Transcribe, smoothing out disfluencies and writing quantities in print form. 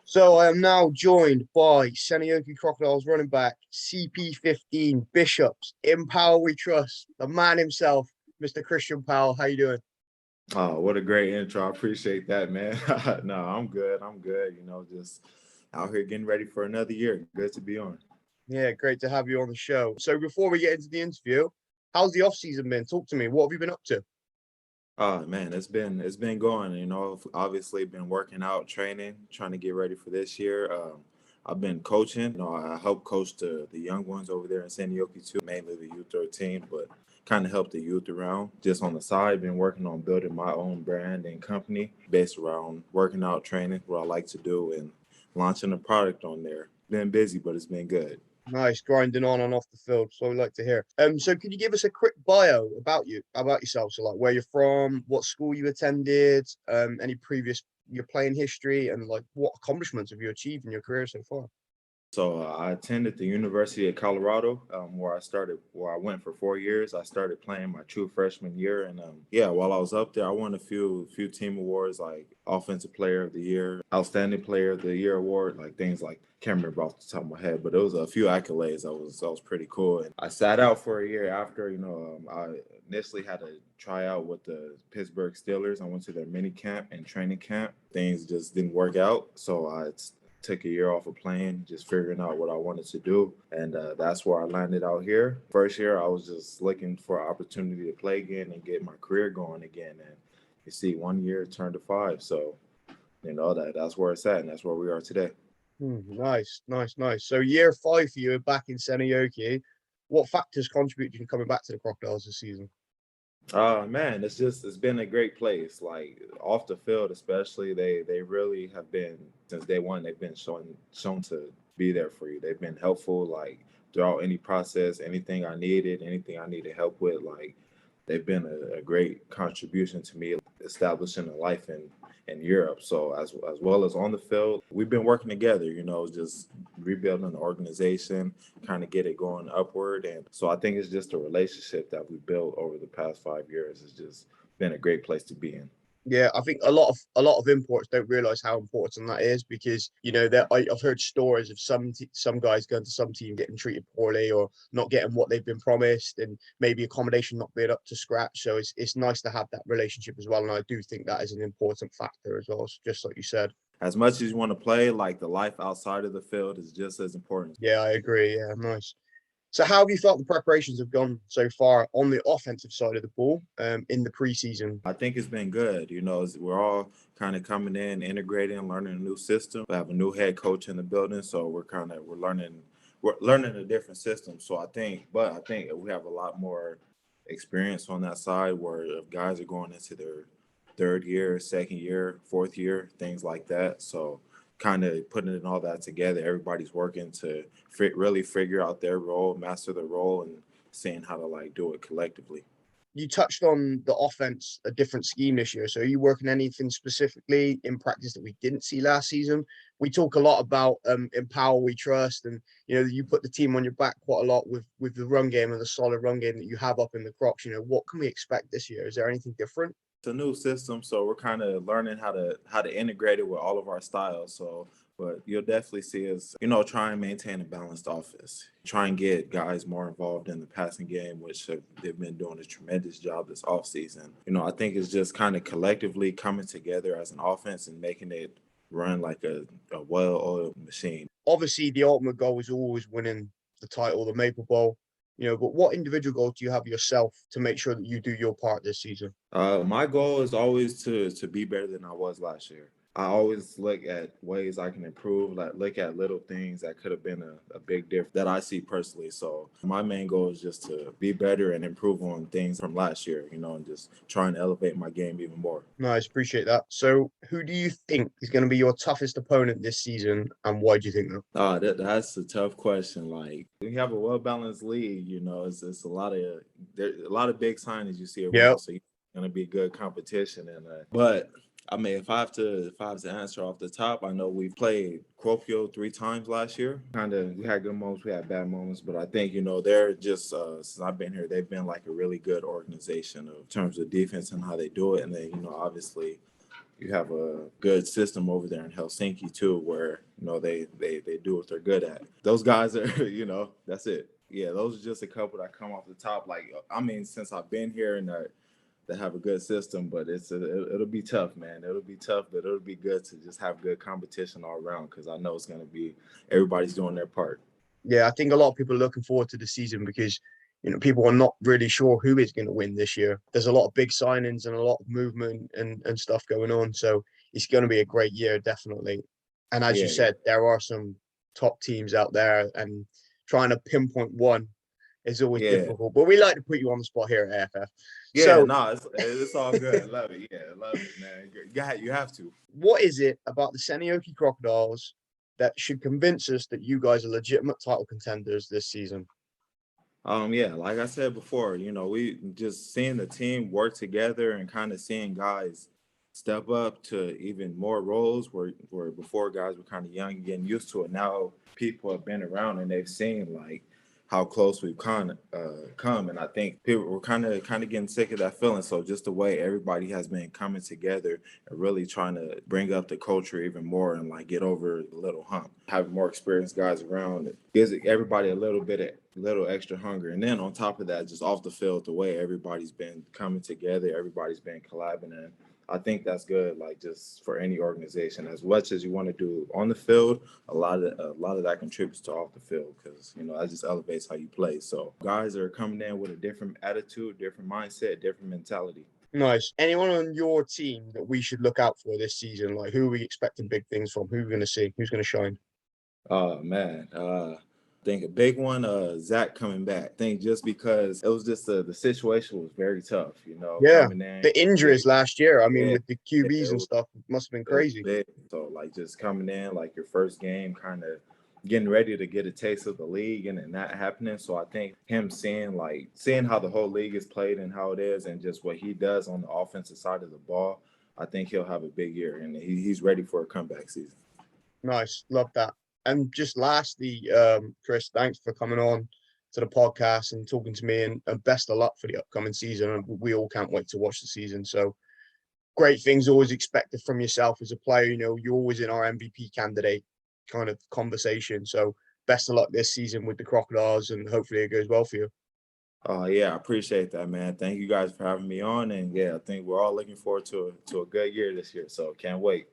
So I am now joined by Senioki Crocodiles running back CP15 Bishops. In Powell we trust. The man himself, Mr. Christian Powell. How you doing? Oh, what a great intro. I appreciate that, man. No, I'm good. I'm good. Just out here getting ready for another year. Good to be on. Yeah, great to have you on the show. So before we get into the interview, how's the off season been? Talk to me. What have you been up to? Oh man, it's been going. Obviously been working out, training, trying to get ready for this year. I've been coaching. I help coach the young ones over there in San Diego too, mainly the U13, but kind of help the youth around. Just on the side, been working on building my own brand and company based around working out, training, what I like to do, and launching a product on there. Been busy, but it's been good. Nice, grinding on and off the field. So we like to hear. So could you give us a quick bio about you, about yourself? So like where you're from, what school you attended, any previous your playing history, and like what accomplishments have you achieved in your career so far? So I attended the University of Colorado, where I went for 4 years. I started playing my true freshman year, and yeah, while I was up there, I won a few team awards like Offensive Player of the Year, Outstanding Player of the Year award, like things like can't remember off the top of my head, but it was a few accolades. That was pretty cool. And I sat out for a year after. I initially had to try out with the Pittsburgh Steelers. I went to their mini camp and training camp. Things just didn't work out, so I took a year off of playing, just figuring out what I wanted to do. And that's where I landed out here. First year, I was just looking for an opportunity to play again and get my career going again. And you see, 1 year turned to five. So, that's where it's at. And that's where we are today. Nice, nice, nice. So year five for you back in Senioki. What factors contributed to coming back to the Crocodiles this season? Man, it's been a great place. Like off the field, especially, they really have been since day one. They've been shown to be there for you. They've been helpful, like throughout any process, anything I needed help with. Like they've been a great contribution to me establishing a life in Europe. So as well as on the field, we've been working together. Just rebuilding the organization, kind of get it going upward. And so I think it's just a relationship that we built over the past 5 years. It's just been a great place to be in. Yeah, I think a lot of imports don't realize how important that is because I've heard stories of some guys going to some team getting treated poorly or not getting what they've been promised, and maybe accommodation not being up to scratch. So it's nice to have that relationship as well, and I do think that is an important factor as well. So just like you said. As much as you want to play, like the life outside of the field is just as important. Yeah, I agree. Yeah, nice. So how have you felt the preparations have gone so far on the offensive side of the ball in the preseason? I think it's been good. We're all kind of coming in, integrating, learning a new system. We have a new head coach in the building, so we're learning a different system. So I think we have a lot more experience on that side where if guys are going into their third year, second year, fourth year, things like that. So kind of putting it all that together, everybody's working to really figure out their role, master their role, and seeing how to like do it collectively. You touched on the offense, a different scheme this year. So are you working anything specifically in practice that we didn't see last season? We talk a lot about in Powell we trust, and you put the team on your back quite a lot with the run game and the solid run game that you have up in the Crocs. What can we expect this year? Is there anything different? It's a new system, so we're kind of learning how to integrate it with all of our styles. So, but you'll definitely see us, try and maintain a balanced offense. Try and get guys more involved in the passing game, which they've been doing a tremendous job this offseason. I think it's just kind of collectively coming together as an offense and making it run like a well-oiled machine. Obviously, the ultimate goal is always winning the title, the Maple Bowl. But what individual goals do you have yourself to make sure that you do your part this season? My goal is always to be better than I was last year. I always look at ways I can improve, like look at little things that could have been a big difference that I see personally. So my main goal is just to be better and improve on things from last year, and just try and elevate my game even more. Nice, appreciate that. So, who do you think is going to be your toughest opponent this season, and why do you think that? That's a tough question. Like we have a well balanced league, it's a lot of big signings you see Yeah, around, so it's gonna be good competition. And but I mean, if I have to answer off the top, I know we've played Cropio 3 times last year. Kind of, we had good moments, we had bad moments, but I think they're just since I've been here, they've been like a really good organization in terms of defense and how they do it, and then obviously you have a good system over there in Helsinki too, where they do what they're good at. Those guys are, that's it. Yeah, those are just a couple that come off the top. Like, I mean, since I've been here and they have a good system, but it'll be tough, man. It'll be tough, but it'll be good to just have good competition all around, because I know it's going to be everybody's doing their part. Yeah, I think a lot of people are looking forward to the season because people are not really sure who is going to win this year. There's a lot of big signings and a lot of movement and stuff going on, so it's going to be a great year, definitely. And as you Yeah, said, there are some top teams out there, and trying to pinpoint one is always yeah, difficult. But we like to put you on the spot here at AFF. yeah. So, No, it's all good. I love it. Yeah, I love it, man. You have to. what is it about the Seinäjoki Crocodiles that should convince us that you guys are legitimate title contenders this season? Yeah, like I said before, we just seeing the team work together and kind of seeing guys step up to even more roles where before guys were kind of young and getting used to it. Now people have been around and they've seen like how close we've come, and I think people were kind of getting sick of that feeling. So just the way everybody has been coming together and really trying to bring up the culture even more and like get over the little hump, having more experienced guys around, it gives everybody a little extra hunger. And then on top of that, just off the field, the way everybody's been coming together, everybody's been collabing, and I think that's good. Like just for any organization, as much as you want to do on the field, a lot of that contributes to off the field, because that just elevates how you play. So guys are coming in with a different attitude, different mindset, different mentality. Nice. Anyone on your team that we should look out for this season? Like, who are we expecting big things from? Who are we going to see? Who's going to shine? Oh man, I think a big one, Zach coming back. I think just because it was just the situation was very tough, Yeah. coming in. The injuries last year, I mean, Yeah, with the it QBs and was, stuff, must have been it was crazy. big. So like just coming in, like your first game, kind of getting ready to get a taste of the league, and that happening. So I think him seeing how the whole league is played and how it is, and just what he does on the offensive side of the ball, I think he'll have a big year, and he's ready for a comeback season. Nice. Love that. And just lastly, Chris, thanks for coming on to the podcast and talking to me, and best of luck for the upcoming season. And we all can't wait to watch the season. So great things always expected from yourself as a player. You're always in our MVP candidate kind of conversation. So best of luck this season with the Crocodiles, and hopefully it goes well for you. Yeah, I appreciate that, man. Thank you guys for having me on, and yeah, I think we're all looking forward to a good year this year. So can't wait.